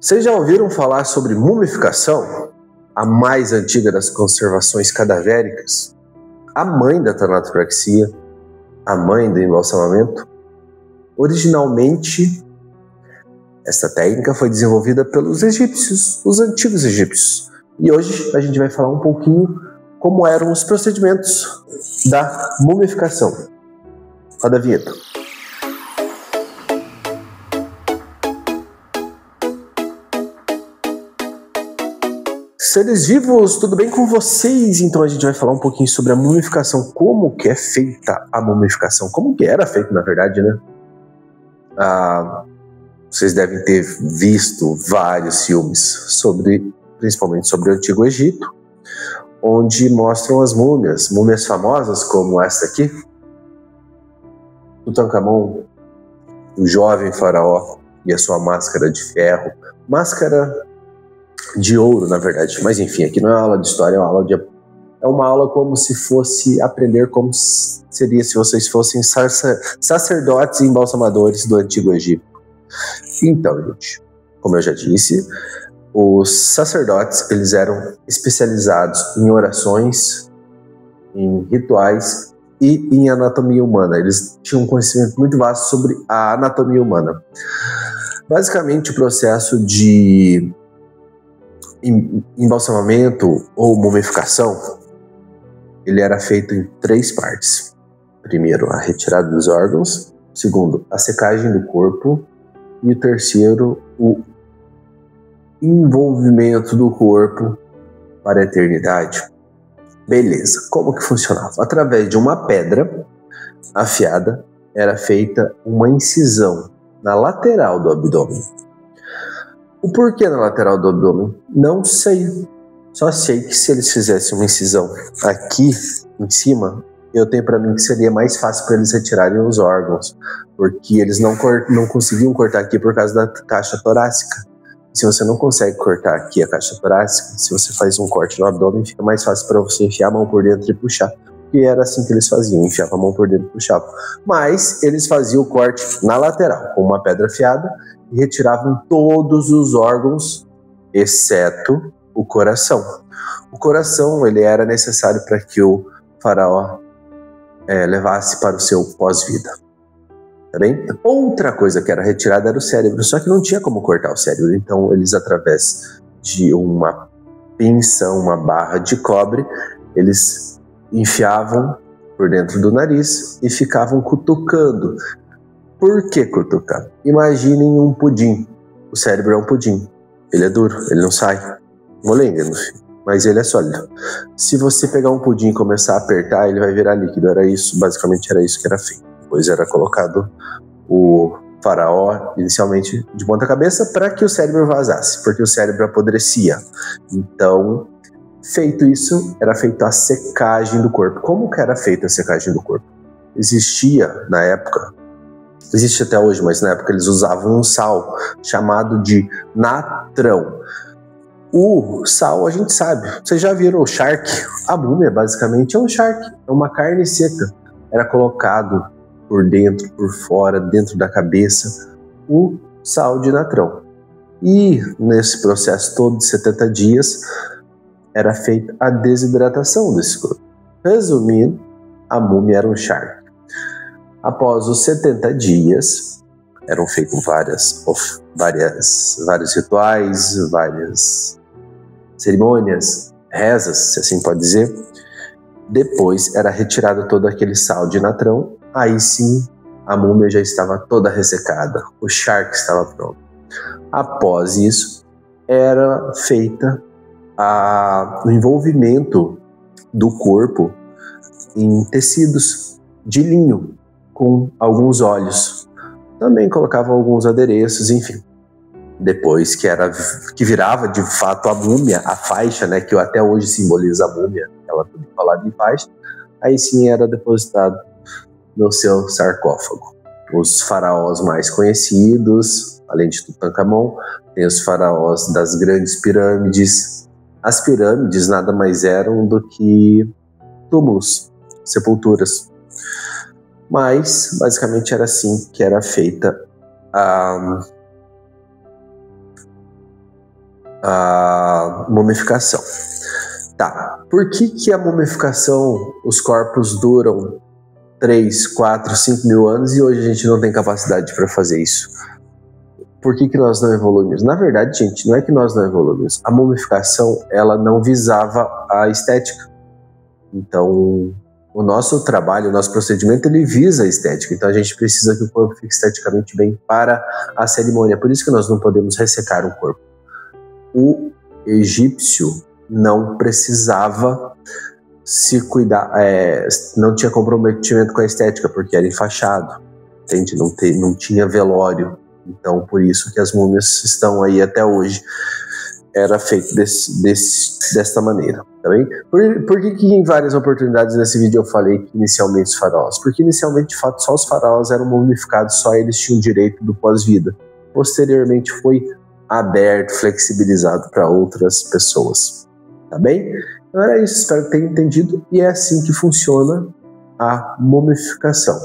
Vocês já ouviram falar sobre mumificação? A mais antiga das conservações cadavéricas? A mãe da tanatopraxia? A mãe do embalsamamento? Originalmente, essa técnica foi desenvolvida pelos egípcios, os antigos egípcios. E hoje a gente vai falar um pouquinho como eram os procedimentos da mumificação. Roda a vinheta. Seres vivos, tudo bem com vocês? Então a gente vai falar um pouquinho sobre a mumificação, como que é feita a mumificação, como que era feita na verdade, né? Vocês devem ter visto vários filmes principalmente sobre o Antigo Egito, onde mostram as múmias famosas como essa aqui, Tutancâmon, o jovem faraó e a sua máscara de ferro, máscara de ouro, na verdade, mas enfim, aqui não é uma aula de história, é uma aula como se fosse aprender como seria se vocês fossem sacerdotes e embalsamadores do Antigo Egito. Então, gente, como eu já disse, os sacerdotes, eles eram especializados em orações, em rituais e em anatomia humana. Eles tinham um conhecimento muito vasto sobre a anatomia humana. Basicamente, o processo de embalsamamento ou mumificação, ele era feito em 3 partes. Primeiro, a retirada dos órgãos. Segundo, a secagem do corpo. E o terceiro, o envolvimento do corpo para a eternidade. Beleza, como que funcionava? Através de uma pedra afiada, era feita uma incisão na lateral do abdômen. O porquê na lateral do abdômen? Não sei. Só sei que se eles fizessem uma incisão aqui em cima, eu tenho para mim que seria mais fácil para eles retirarem os órgãos, porque eles não conseguiam cortar aqui por causa da caixa torácica. Se você não consegue cortar aqui a caixa torácica, se você faz um corte no abdômen, fica mais fácil para você enfiar a mão por dentro e puxar. E era assim que eles faziam, enfiavam a mão por dentro e puxavam. Mas eles faziam o corte na lateral, com uma pedra afiada, e retiravam todos os órgãos, exceto o coração. O coração, ele era necessário para que o faraó levasse para o seu pós-vida. Tá bem? Outra coisa que era retirada era o cérebro, só que não tinha como cortar o cérebro. Então eles, através de uma pinça, uma barra de cobre, eles enfiavam por dentro do nariz e ficavam cutucando. Por que cutucar? Imaginem um pudim. O cérebro é um pudim. Ele é duro, ele não sai. Molenga, no fim. Mas ele é sólido. Se você pegar um pudim e começar a apertar, ele vai virar líquido. Basicamente era isso que era feito. Depois era colocado o faraó, inicialmente de ponta cabeça, para que o cérebro vazasse, porque o cérebro apodrecia. Então, feito isso, era feita a secagem do corpo. Como que era feita a secagem do corpo? Existia, na época, existe até hoje, mas na época eles usavam um sal chamado de natrão. O sal, a gente sabe, vocês já viram o charque? A múmia basicamente é um charque, é uma carne seca. Era colocado por dentro, por fora, dentro da cabeça, o sal de natrão. E nesse processo todo de 70 dias, era feita a desidratação desse corpo. Resumindo, a múmia era um charque. Após os 70 dias, eram feitos vários rituais, várias cerimônias, rezas, se assim pode dizer. Depois era retirado todo aquele sal de natrão. Aí sim, a múmia já estava toda ressecada, o charque estava pronto. Após isso, era feita o envolvimento do corpo em tecidos de linho, com alguns óleos. Também colocavam alguns adereços, enfim. Depois que virava de fato a múmia, a faixa, né, que até hoje simboliza a múmia, ela foi falada em faixa, aí sim era depositado no seu sarcófago. Os faraós mais conhecidos, além de Tutancâmon, tem os faraós das grandes pirâmides. As pirâmides nada mais eram do que túmulos, sepulturas. Mas, basicamente, era assim que era feita a mumificação. Tá, por que a mumificação, os corpos duram 3, 4, 5 mil anos e hoje a gente não tem capacidade para fazer isso? Por que nós não evoluímos? Na verdade, gente, não é que nós não evoluímos. A mumificação, ela não visava a estética. Então, o nosso trabalho, o nosso procedimento, ele visa a estética. Então, a gente precisa que o corpo fique esteticamente bem para a cerimônia. Por isso que nós não podemos ressecar o corpo. O egípcio não precisava se cuidar, não tinha comprometimento com a estética, porque era enfaixado, entende? Não tinha velório. Então, por isso que as múmias estão aí até hoje. Era feito desta maneira, tá bem? Por que em várias oportunidades nesse vídeo eu falei que inicialmente os faraós? Porque inicialmente, de fato, só os faraós eram mumificados, só eles tinham direito do pós-vida. Posteriormente foi aberto, flexibilizado para outras pessoas, tá bem? Então era isso, espero que tenha entendido, e é assim que funciona a mumificação.